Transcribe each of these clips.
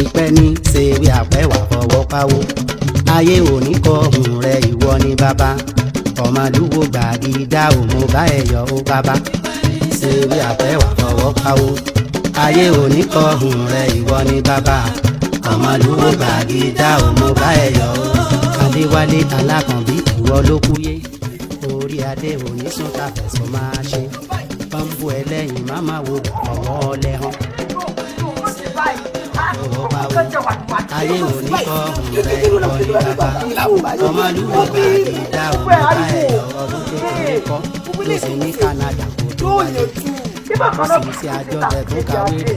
ìpẹ́ ní ṣèwé àpẹ́wà fọwọ́ pawó ayé òní kọ ohun rẹ ìwọ ni bàbá ọmọlúwo gbàgídá òmò bá ẹ̀yọ́ ó bàbá ṣèwé àpẹ́wà fọwọ́ pawó ayé òní kọ ohun rẹ ìwọ ni bàbá ọmọlúwo gbàgídá òmò bá ẹ̀yọ́ ó adéwálé alákànbí ìwọ ló kúyé orí adé òní sún tàfẹ̀sọ máa ṣe pọ́ńbù ẹlẹ́yìn máma wo ọwọ́ lẹ́hàn ayé òní kọ rẹ ìwọ ni bàbá ọmọlúwo gbàgídá òmò bá ẹ̀yọ́ ọdún kékeré kọ́ ló sì ní Canada kó tó wáyé sísí àjọ tẹ̀tún kàwé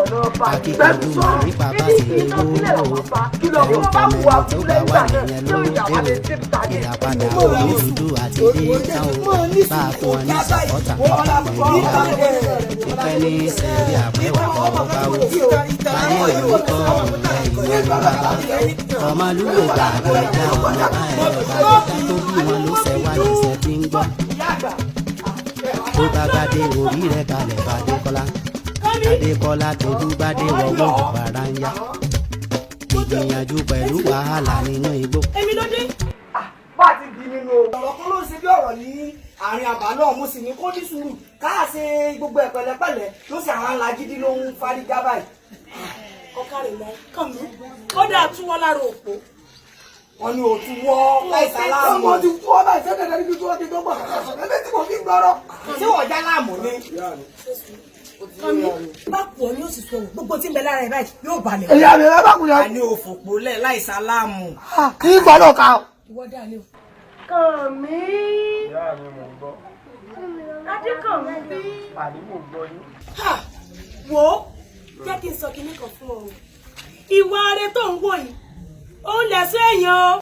olùgbà akíkanjú mọ̀ nípa bá sì lè lówó ẹ̀rù pọ̀mẹ́lì tó bá wà nìyẹn ló dé o ìràpadà òní dúdú àti dé tán o bá a fún wọn ní sàkọ́tà nàìjíríà ìpẹ́ ní sẹ́rí àpẹ́wà ọ̀rọ̀ báwo ayé òní kọ́ ọ̀rẹ́ ìwé bàbá ọmọlúwo gbàgídá ọmọ ẹ̀rọ bàbá tó bí wọn ló ṣẹ́ wá ní ṣẹ́ tí ń gbọ́ tó bá gbadé orí rẹ̀ kalẹ̀ bàdékọ́lá adékọ́lá tójú gbadé wọ́wọ́ bàrà ń yá ìgbìyànjú pẹ̀lú wàhálà nínú igbó. èmi ló dé. bá a ti di nínú ọ̀rọ̀ kan ló ń ṣe bí ọ̀rọ̀ ní àárín àbá náà mo sì ní kó ní sùúrù káà ṣe gbogbo ẹ̀ pẹ̀lẹ́pẹ̀lẹ́ ló sì àwọn alágídí ló ń fárígá báyìí. ọkàrẹ̀ lọ kàn mí ó dáa túwọ́ lára òpó. wọ́n ní òtún wọ́ láìsá láàmú. ọmọ ti wọ́ láì sẹ́dẹ̀ lẹ́ni bí wọ́n ti gbọ́ ẹgbẹ́ tí mo fi gbọ́rọ̀ tí wọ́n já láàmú ni. kàmí bá pọ̀ ní òsì sọ̀rọ̀ gbogbo tí ń bẹ lára ẹ̀ báyìí yóò balẹ̀. èyí àmì ẹ bá kú yẹn. a ní òfòpó lẹ̀ láìsá láàmú. kì í gbọ́dọ̀ ká o. ìwọ dá ní o. Kànmí. ìyá mi mò ń gbọ́. Adékànmí bí. àní mò ń gbọ́ yín. wo jẹ́ kí n sọ kinní kan fún ọ o ìwà rẹ tó ń wò yìí ó ń lẹ̀sọ́ èèyàn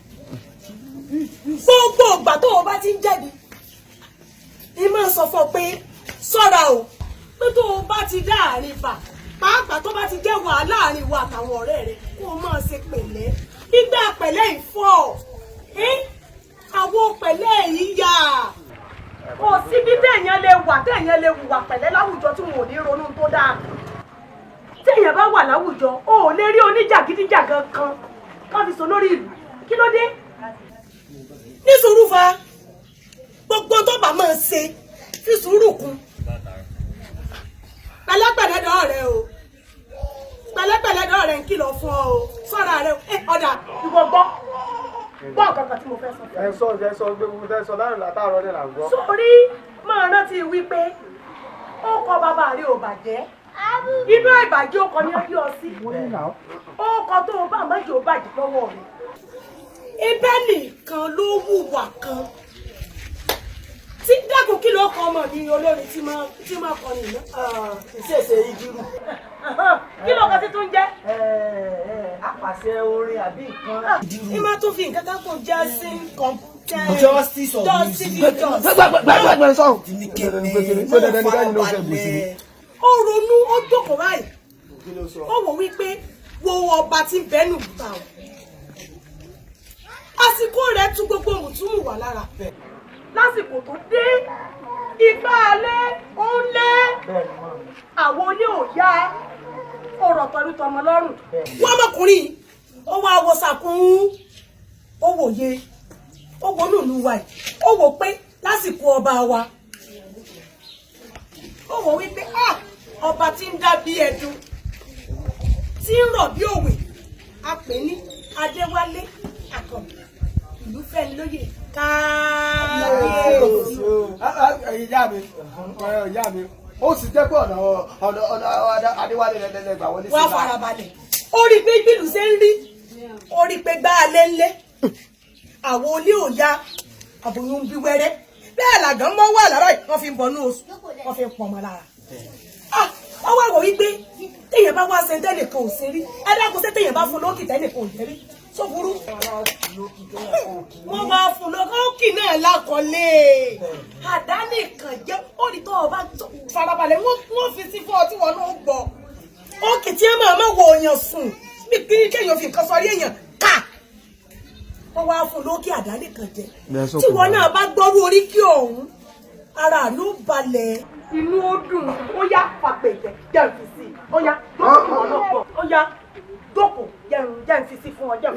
gbogbo ìgbà tó o bá ti ń jáde ní máa sọ fún ọ pé ṣọ́ra o pé tó o bá ti dá àárín bà pàápàá tó bá ti jẹ́ wàhálà àárín wa àtàwọn ọ̀rẹ́ rẹ kó o máa ṣe pẹ̀lẹ́ nígbà pẹ̀lẹ́ ìfọ́ àwọn pẹ̀lẹ́ yìí yà kò síbi téèyàn lè wà téèyàn lè hùwà pẹ̀lẹ́ láwùjọ tí wọn ò ní ronú tó dáa téèyàn bá wà láwùjọ o ò lè rí oníjàgídíjàgan kan fi so lórí ìlú kí ló dé ní sùúrù fa gbogbo tó bá máa ṣe fi sùúrù kún pẹ̀lẹ́pẹ̀lẹ́ dọ̀ rẹ o pẹ̀lẹ́pẹ̀lẹ́ dọ̀ rẹ ń kìlọ̀ fún ọ o sọ́ra rẹ ọ̀dà ìwọ gbọ́ kankan tí mo fẹ́ sọ. ẹ sọ gbé mo fẹ́ sọ láàrin látàárọ̀ ní là ń gbọ́. sórí máa rántí wípé ó kọ bàbá rẹ ò bàjẹ́ inú àìbàjẹ́ ó kọ ní ọdí ọ sí ó kọ tó o bá mọ́jọ́ bàjẹ́ lọ́wọ́ rẹ ibẹ̀ nìkan ló hùwà kan tí dákun kí ló kọ ọmọ mi olórin tí máa kọ nìyẹn. ìṣèṣe ìdírù. kí ló kọ sí tún jẹ́. apàṣẹ orin àbí nǹkan. ẹ máa tún fi nǹkan kan kún jásí justice of music. gbẹgbẹgbẹ sọ. ó ronú ó jókòó báyìí ó wò wípé wo ọba tí ń bẹ́nu gbà ó àsìkò rẹ̀ tún gbogbo mùtúmù wà lára lásìkò tó dé igbá alẹ́ ó ń lé àwọn oní òyà ọ̀rọ̀ pẹ̀lú tọmọ lọ́rùn wọ́n ọmọkùnrin ó wá wo sàkún ó wòye ó wo nùnú wa yìí ó wò pé lásìkò ọba wa ó wò wípé ọba tí ń dá bí ẹdun tí ń rọ̀ bí òwe a pè ní Adéwálé Àkànbí ìlú fẹ́ni lóye káàbíyèsí. ìyá mi ó sì jẹ́ pé ọ̀nà Adéwálé lẹ́lẹ́gbà wọlé sí i. wá farabalẹ̀ ó rí i pé bílù ṣe ń rí ó rí i pé gbá alẹ́ ńlẹ́ àwọn olé òya àbòyún ń bí wẹ́rẹ́ bẹ́ẹ̀ làgán mọ́ wà lára wọ́n fi ń bọ̀ ní oṣù wọ́n fi ń pọ̀ mọ́ lára. wọ́n wá wò wípé téèyàn bá wá ṣe tẹ́nìkan ò ṣe rí ẹ dákun ṣé téèyàn bá fún lókì tẹ́nìkan ò jẹ́ rí tó burú. wọ́n wá fún lókì náà lákọ̀ọ́lé àdánìkan jẹ́ òdìtọ́ ọba farabalẹ̀ wọ́n fi sí fún ọ tí wọ́n náà gbọ́. òkè tí ẹ máa wo èèyàn sùn bí kéèyàn fi nǹkan sọrí èèyàn ká wọ́n wá fún lókè àdánìkan jẹ tí wọ́n náà bá gbọ́rú orí kí ọ̀hún ara ló balẹ̀ inú ó dùn ó yá pàpẹ̀jẹ̀ jẹ́ òfìsì ó yá ó yá jẹ́ n fi sí fún ọ jẹ́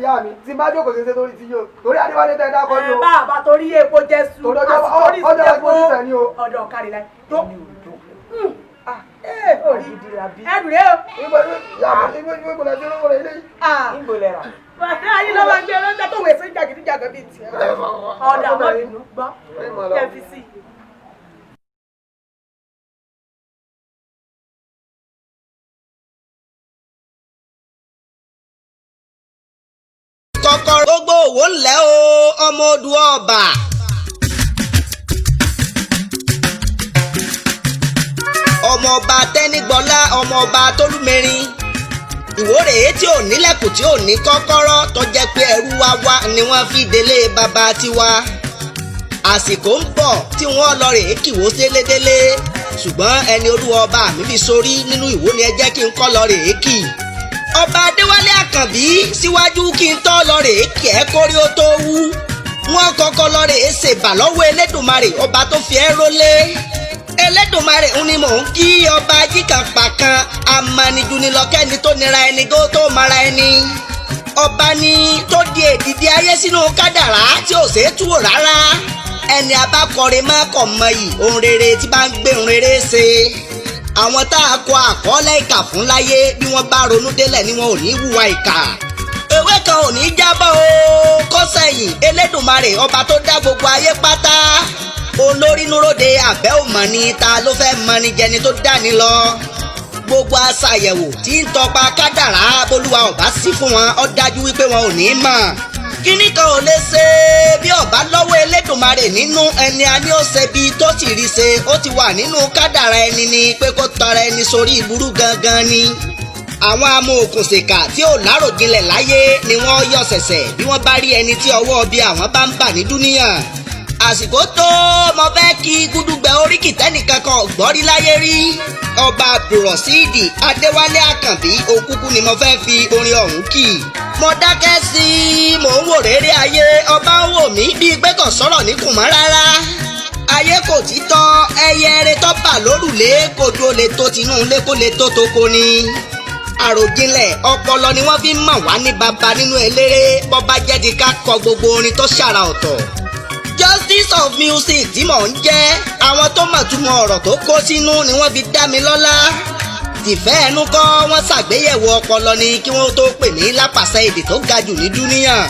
ìyá mi tí má jókòó ṣe torí ti yóò torí Adéwálé tẹ́ dákọ́ ni o. bàbá torí epo jẹ́ sùn torí ọjọ́ epo nífẹ̀ẹ́ ni o. ọ̀dọ̀ kárí láì tó orí ẹrù rẹ o. ìgbò lẹ́tí olówó rẹ̀ ilé. Níbo lẹ rà? bàtà ayé lọ́wọ́ gbé lọ́jọ́ tó wẹ̀ sí jàgídíjàgà bíi tiẹ̀. ọ̀dà ọmọ ìlú gbọ́ jẹ́ fi sí. kọ́kọ́rọ́ gbogbo òwò ńlẹ̀ o ọmọ odù ọba. ọmọọba tẹ́nígbọ́lá ọmọọba tólúmẹ́rin ìwórè tí ò nílẹ̀kùn tí ò ní kọ́kọ́rọ́ tó jẹ́ pé ẹrú wá ni wọ́n fi délé bàbá tiwa. àsìkò ń bọ̀ tí wọ́n lọ rèé kìwó délédélé ṣùgbọ́n ẹni olúwa ọba mi fi sórí nínú ìwó ni ẹ jẹ́ kí n kọ́ lọ rèé kì. ọba Adéwálé Àkànbí síwájú kí n tọ́ lọ rèé kì ẹ́ kórí ó tó wú. wọ́n kọ́kọ́ lọ rèé ṣèbà lọ́wọ́ Elédùmarè ọba tó fi ẹ́ rólé. Elédùmarè ń ní mò ń kí ọba ajíkànpá kan amaniju ni lọ́kẹ́ni tó nira ẹni tó tó mara ẹni. ọba ni tó di èdìdí ayé sínú kádàrá tí ò ṣeé túwò rárá. ẹni abákọrin má kọ̀ mọ yìí ohun rere tí bá ń gbé ohun rere ṣe. àwọn tá a kọ àkọọ́lẹ̀ ìkà fún láyé bí wọ́n bá ronú délẹ̀ ni wọn ò ní hùwà ìkà. ewé kan ò ní jábọ́ o kó sẹ́yìn Elédùmarè ọba tó dá gbogbo ayé pátá. olórí núròde àbẹ́ òmọ̀ ni ta ló fẹ́ mọ ni jẹni tó dání lọ. gbogbo aṣàyẹ̀wò tí ń tọpa kádàrá bólúwa ọba sí fún wọn ó dájú wípé wọn ò ní mọ̀. kíní kan ò lè ṣe bí ọba lọ́wọ́ Elédùmarè nínú ẹni a ní ó ṣe bí tó sì rí ṣe ó ti wà nínú kádàrá ẹni ni pé kó tọrọ ẹni sórí ìburú gangan ni. àwọn amòòkùnṣèkà tí ò láròjinlẹ̀ láyé ni wọ́n yọ ṣẹ̀ṣẹ̀ bí wọ́n bá rí ẹni tí ọwọ́ bí àwọn bá ń bà ní dúníyàn. àsìkò tó mo fẹ́ kí gúdúgbẹ oríkì tẹ́nìkan kan gbọ́rí láyé rí. ọba Abdulrasheed Adéwálé Àkànbí òkúkú ni mo fẹ́ fi orin ọ̀hún kì. mo dákẹ́ sí i mò ń wò réré ayé ọba ń wò mí bíi pé kò sọ̀rọ̀ ní kùn mọ́ rárá. ayé kò títọ́ ẹyẹ eré tó bà lórùlé kojú olè tó tinú ilé kó lè tó toko ni. àròjinlẹ̀ ọpọlọ ni wọ́n fi ń mọ̀ wá ní baba nínú eléré bọ́bá jẹ́ ti ká kọ gbogbo orin tó ṣàrà ọ̀tọ̀. Justice of Music tí mò ń jẹ́ àwọn tó mọ̀ túmọ̀ ọ̀rọ̀ tó kó sínú ni wọ́n fi dá mi lọ́lá. tìfẹ́ ẹnu kọ́ wọ́n ṣàgbéyẹ̀wò ọpọlọ ni kí wọ́n tó pè mí lápàṣẹ èdè tó ga jù ní dúníyàn.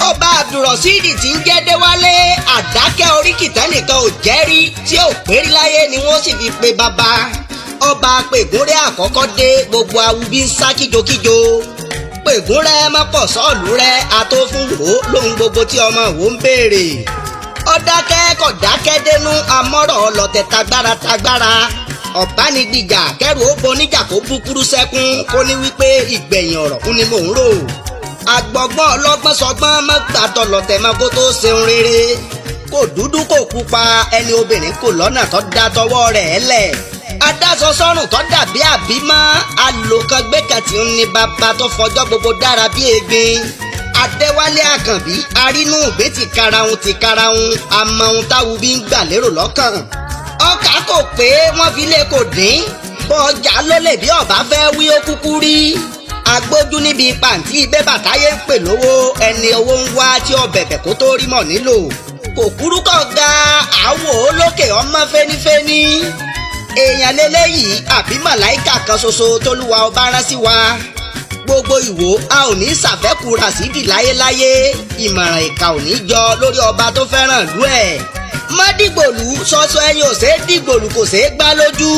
ọba Abdulrasheed tí ń jẹ́ Déwálé àdákẹ́ oríkì tẹ́nìkan ò jẹ́rí tí ò pérí láyé ni wọ́n sì fi pe bàbá. ọba Pègúnrẹ́ àkọ́kọ́ dé gbogbo awubí ń sá kíjokíjo. Pègúnrẹ́ mọ́pọ̀ sọ́ọ̀lù rẹ̀ àtòfún wò lóhun gbogbo tí ọmọ wò ń béèrè. ọ̀dákẹ́ kò dákẹ́ dénú amọ́rọ̀ ọlọ́tẹ̀ tagbára. ọ̀bánigbìjà kẹrù ó boníjà kó búkúrú sẹ́kún kó ní wípé ìgbẹ̀yìn ọ̀rọ̀ fún ni mò ń rò. àgbọ̀gbọ́n ọlọ́gbọ́n sọgbọ́n mọ́gbàtọ̀ lọ́tẹ̀ máa kó tó ṣeun rere. kò dúdú kò pupa ẹni obìnrin kò lọ́nà tó dá tọwọ́ rẹ̀ lẹ̀. adáṣọ sọ́rùn tó dàbí àbímọ́ alòkan gbẹ́kẹ̀tì ń ní bàbá tó fọjọ́ gbogbo dára bí egbin. Adéwálé Àkànbí arínú ìgbé ti karahun àmọ́ ohun táwu bí ń gbà lérò lọ́kàn. ọkà kò pé wọ́n fi lé kò dín bọ́ ọjà lólè bí ọba fẹ́ wí ó kúkú rí. agbójú níbi pàǹtí bébà táyé ń pè lówó ẹni owó ń wá tí ọbẹ̀bẹ̀ kó tó rí mọ̀ nílò. kò kúrú kọ̀ ga àwò olókè ọmọ fẹ́nifẹ́ni. èèyàn lélẹ́yìí àbí màláìkà kan ṣoṣo tólúwa ọba rán sí wa. gbogbo Ìwó a ò ní ṣàfẹ́kù Ràṣídì láyéláyé ìmọ̀ràn ìkà ò ní jọ lórí ọba tó fẹ́ràn ìlú ẹ̀. má dìgbòlù sọ́sọ́ ẹyin ò ṣeé dìgbòlù kò ṣeé gbá lójú.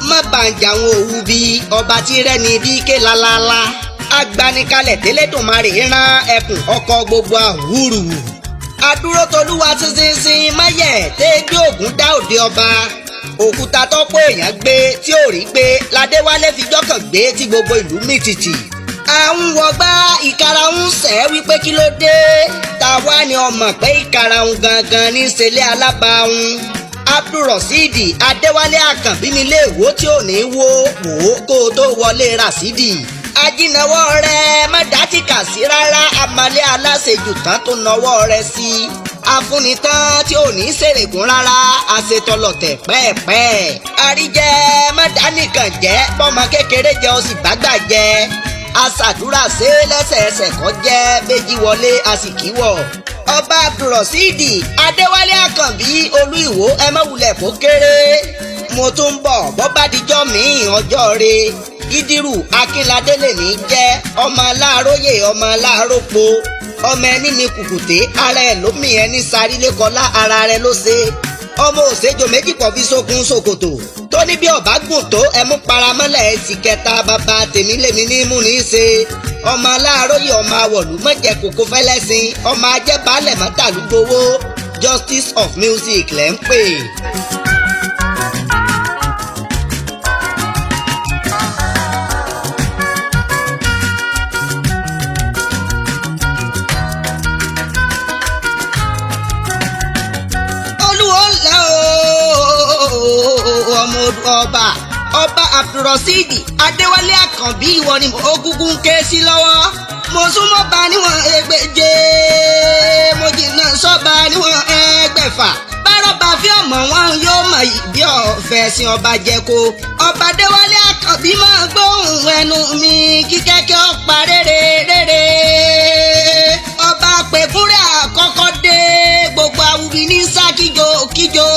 má bàǹjà àwọn òwú bí ọba tí rẹ́ni bí ké lálálá. agbanikalẹ̀ tẹ́lẹ̀dùnmarè rán ẹkùn ọkọ̀ gbogbo àwúrù. adúró tolúwa sísinsin máyẹ̀ tẹ́gbẹ́ ògún dá òde ọba. òkúta tọ́pọ̀ èèyàn gbé tí ò rí gbé ládéwálé fi jọ́kàn gbé tí gbogbo ìlú mìtìtì. àwọn wọgbà ìkarahun sẹ́ wípé kí ló dé tàwa ni ọmọ pé ìkarahun gangan ní ṣẹlẹ̀ alábàáhùn. Abdulrasheed Adéwálé Àkànbí nílé Ìwó tí ò ní wó wò ó kó o tó wọlé Ràṣídì. ajínàwọ́ rẹ̀ má dátìkà sí rárá amalẹ́ aláṣejù tán tó nawọ́ rẹ̀ sí i. afúnitán tí ò ní ṣèrègùn rárá àṣetọlọ̀tẹ̀ pẹ́ẹ̀pẹ́. àríjẹ má dánìkan jẹ́ bọ́mọ kékeré jẹ́ ó sì bágbà jẹ́. aṣàdúrà ṣe lẹ́sẹẹsẹ kọ́ jẹ́ méjì wọlé àsìkíwọ̀. ọba Abdulrasheed Adéwálé Àkànbí olú Ìwó ẹ má wulẹ̀ kó kéré. mo tún ń bọ̀ bọ́bá dijọ́ mi-ín ọjọ́ re. Ìdírù Akínládé lèmi jẹ́ ọmọ aláàróyè ọmọ aláàrópo. ọmọ ẹni mi kùkùté ara ẹ̀ lómi ẹni sarílé kọlá ara rẹ̀ ló ṣe. ọmọ òṣèjò méjì pọ̀ fi sókun ṣòkòtò tó ní bí ọba gùn tó ẹmú paramọ́lẹ̀ ẹ̀sì kẹta bàbá tèmi lèmi ní mú ní í ṣe. ọmọ aláàróyè ọmọ àwọ̀lú mọ̀jẹ̀ kòkó fẹ́lẹ́sìn ọmọ ajẹ́bálẹ̀ mọ́tàlúgbowó Justice of Music lẹ́ ń pè. ọba Abdulrasheed Adéwálé Àkànbí ìwọ ni ogúngún ké sí lọ́wọ́. mo súnmọ́ bá níwọ̀n ẹgbẹ̀je mo jìnnà sọ́ba níwọ̀n ẹgbẹ̀fà. bárọ̀bà fi ọmọ wọn yóò mọ̀ ìbí ọ̀fẹ́ sin ọba jẹ́ko. ọba Adéwálé Àkànbí máa gbóhùn ẹnu mi kí kẹ́kẹ́ ọ̀pá rere. ọba pẹ̀kúrẹ́ àkọ́kọ́ dé gbogbo awùbí ní sá kíjokíjo.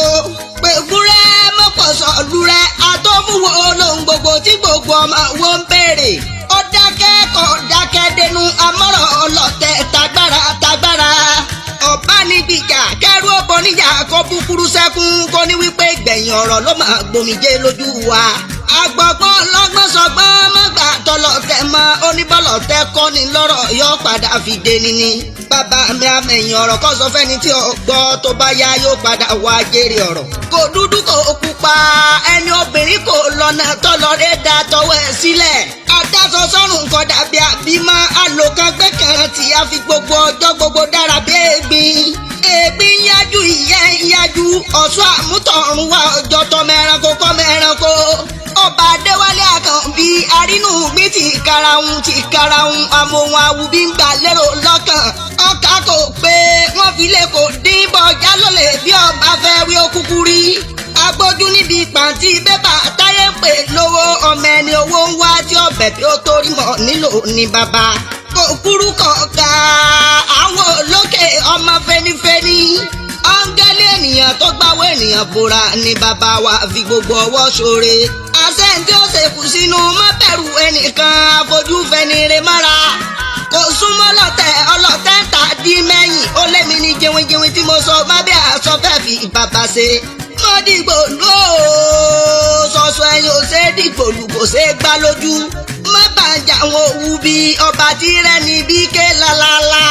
pẹ̀kúrẹ́ mọ́pọ̀sọ̀lù rẹ̀ àtọ́múwo lóhun gbogbo tí gbogbo ọmọ wo ń béèrè. ó dákẹ́ kọ̀ dákẹ́ dẹnu amọ́rọ̀ ọlọ́tẹ̀ tagbára. ọba ní gbìjà kẹrù ọbọ níjà kó búkúrú sẹ́kún kó ní wípé gbẹ̀yìn ọ̀rọ̀ ló máa gbòmìjé lójú wa. àgbọ̀gbọ́n lọ́gbọ́n sọgbọ́n mọ́gbà tọlọ́tẹ̀ mọ́ oníbọ̀lọ́tẹ̀ kọ́ ni lọ́rọ̀ yóò padà fi dé níní. bàbá mi àmẹ̀yìn ọ̀rọ̀ kọ́ sọ fẹ́ni tí ó gbọ́ tó bá yá yóò padà wá jèrè ọ̀rọ̀. kò dúdú kò pupa ẹni obìnrin kò lọ́nà tọ́lọ́rẹ́ da tọwọ́ ẹ̀ sílẹ̀. adáṣọ sọ́run nǹkan dàbí àbímọ àlòkan gbẹ́kàn tí a fi gbogbo ọjọ́ gbogbo dára bí ègbín. ègbín yájú ìyẹn yájú ọ̀ṣọ́ àmútọ̀run wá ọjọ́ tọmọ ẹranko. ọba Adéwálé Àkànbí arínú mi ti karahun amóhun awùbí ń gbà lérò lọ́kàn. ọkà kò pé wọ́n fi lè kò dín bọ́jà lólè bí ọba fẹ́ wí ó kúkú rí. agbójú níbi pàǹtí bébà táyé pè lówó ọmọ ẹni owó ń wá tí ọbẹ̀ tí ó torí mọ̀ nílò ní bàbá. kò kúrú kọ̀ọ̀ka àwọn olókè ọmọ fẹ́nifẹ́ni. áńgẹ́lì ènìyàn tó gbáwó ènìyàn bora ni bàbá wa fi gbogbo ọwọ́ ṣoore. àṣẹ tí ó ṣèkù sínú má bẹ̀rù ẹnìkan àfojú fẹnire mára. kò súnmọ́ ọlọ́tẹ̀ tà dí mẹ́yìn ó lémi ní jẹun tí mo sọ má bí aṣọ fẹ́ fi bàbá ṣe. mo dìgbò lóò sọ̀sọ̀ ẹ̀yìn ò ṣe é dìgbò lù kò ṣe é gbá lójú. má bàjẹ́ àwọn òwú bí ọba tí rẹ̀ ní bí ké lálálá.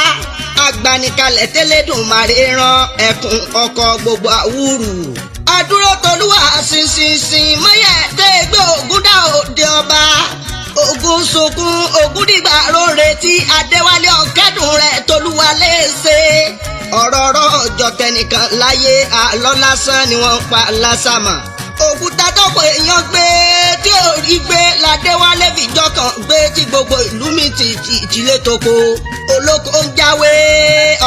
agbanikalẹ̀ tẹ́lẹ̀dùnmarè ran ẹkùn ọkọ̀ gbogbo àwùrù. àdúró tolúwa ṣinṣinṣin mọ́yẹ̀ tẹ́ gbé ògùn dá òde ọba. ògùn sunkún ògùn dìgbà róore tí Adéwálé ọ̀kẹ́dùn rẹ̀ tolúwa léṣe. ọ̀rọ̀ ọjọ́ tẹnìkan láyé àlọ́ lásán ni wọ́n ń pa lásàmà. òkúta tọ́pọ̀ èèyàn gbé tí ò rí gbé l'Adéwálé fìjọ kan gbé tí gbogbo ìlú mi ti ìjìlẹ̀ toko. olóko ń jáwé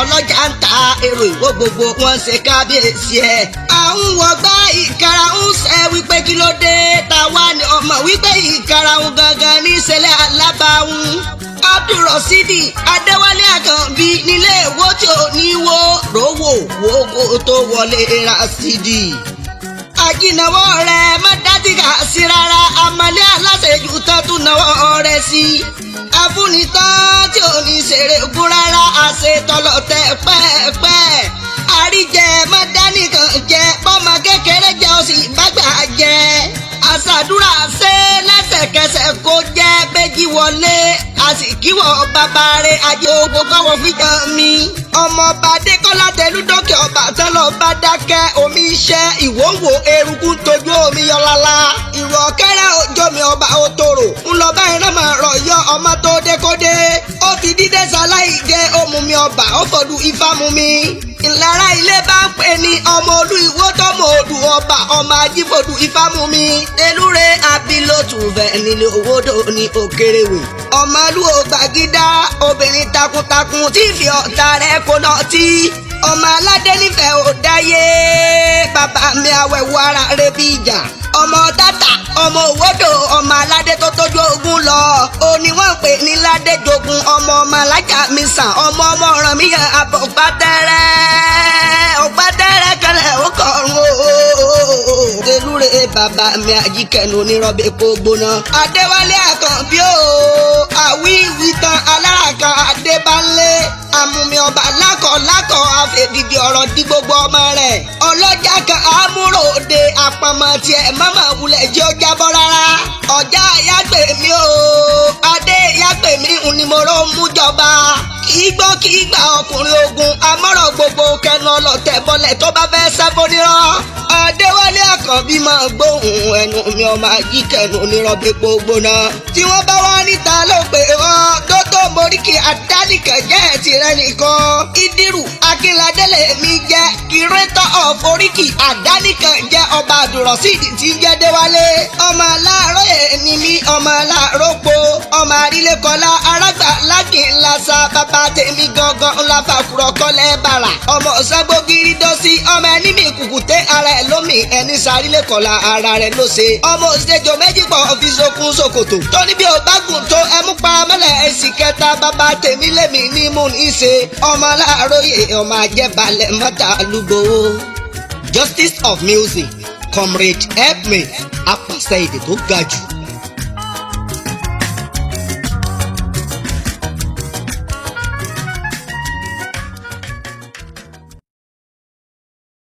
ọlọ́jà ń ta èrò ìwó gbogbo wọn ṣe kábíyèsí ẹ̀. àwọn wọgbà ìkarahun ṣe wípé kí ló dé táwa ni ọmọ wípé ìkarahun gangan ní ìṣẹ̀lẹ̀ alábàáhùn. Abdulrasheed Adéwálé Àkànbí nílé èwo tí ò ní wo rówó wo tó wọlé Rasidi. àjìnàwó rẹ̀ má dájú kà sí rárá amalẹ́ aláṣẹjù tán tún náwó rẹ̀ sí. afúnitán tí ò ní ṣeré gún rárá àṣetọ́lọ́tẹ̀ pẹ́ẹ́pẹ́. àríjẹ má dánìkan jẹ bọ́mọ kékeré jẹ ó sì bágbà jẹ. àṣàdúrà ṣe lẹ́sẹ̀kẹsẹ̀ kó jẹ́ méjì wọlé àsìkíwọ̀ bàbá rẹ̀ ajé ogun kọ́wọ́ fíjà mi. ọmọọba Adékọ́lá Tẹ̀lúdókè ọba tẹ́lọ̀ bá dákẹ́ omi iṣẹ́ ìwòǹwò eruku tójú omi yọlala. ìrọ̀ kẹ́rẹ́ òjò mi ọba òtòrò ńlọba ìran máa rọ̀ yọ ọmọ tó dé kódé. ó fi dídé sáláì jẹ́ òmù mi ọba ó fọdù ifá mu mi. ìlara ilé bá ń pè ní ọmọ olú ìwó tọmọ odù ọba ọmọ ajífòdù ifá mu mi. elúre abilótù fẹ́ nílé owódò ní òkèrèwé. ọmọlú ògbàgídá obìnrin takuntakun tí fi ọ̀tá rẹ̀ kó lọ tí. ọmọ aládé nífẹ̀ẹ́ ò dáyé bàbá mi awẹ̀wò ara rẹ̀ bí ìjà. ọmọ tata ọmọ òwòdò ọmọ aládé tó tójú ogun lọ òní wọ́n pè ní ládéjogun ọmọ alájà mi sàn ọmọ ọ̀ràn mi yàn àbọ̀ ọ̀pátẹ́rẹ́ kẹlẹ̀ ó kọ̀ọ̀rùn o. Delúre bàbá mi àjíkẹ́nu onírọ̀bẹ̀ kó gbóná. Adéwálé Àkànbí o àwí ìwìtàn aláràkan Adébánlé àmúmi ọba lákọ̀ọ́lákọ̀ àfẹ̀dìdì ọ̀rọ̀ di gbogbo ọmọ rẹ̀. Ọlọ́jà kan àmúròde àpamọ́ tiẹ̀ mọ́mọ́ wulẹ̀ jẹ́ ó jábọ́ rárá. Ọjà yàgbé mi o adé yàgbé mi ni mo rò mú jọba. Kì í gbọ́ kì í gba ọkùnrin ogun amọ́rọ̀ gbogbo kẹnu ọlọ́tẹ̀ bọ́lẹ̀ tó bá fẹ́ sẹ́fónírọ́. Adéwálé Àkànbí máa gbóhùn ẹnu mi ọmọ àjíkẹ́nu onírọ̀bẹ̀ gbogbo náà. Tí wọ́n bá wá níta ló pé wọ́n tó tó moríkì àdánìkẹ́ jẹ́ tirẹ̀ nìkan. Ìdírù Akínládélé mi jẹ́ curator of oríkì àdánìkẹ́ jẹ́ ọba àdùrọ̀sídìí tí jẹ́ Déwálé. Ọmọ aláàárọ̀ èmi mi ọmọ aláàárọ̀ po ọmọ àrílékọlá arágbà lákìn lásà bàbá tèmi gangan ńlá fàkùrọ̀ kọ́lẹ̀ bàrà. Ọmọ ọ̀sàgbógiri dọ́sí ọmọ ẹni mi kùkùté ara ẹ̀ lómi ẹni sàrílékọlá ara rẹ̀ ló ṣe. Ọmọ òṣèjọ méjì pọ̀ fi sokun ṣòkòtò. Tóní bí o bá gùn tó ẹmú pa mọ́lẹ̀ ẹ̀sìn kẹta bàbá tèmi lèmi ní mú ní í ṣe. Ọmọ aláàróyè ọmọ àjẹbalẹ̀ mọ́ta lúgbò. Justice of music Comrade Help Me apàṣẹ èdè tó ga jù.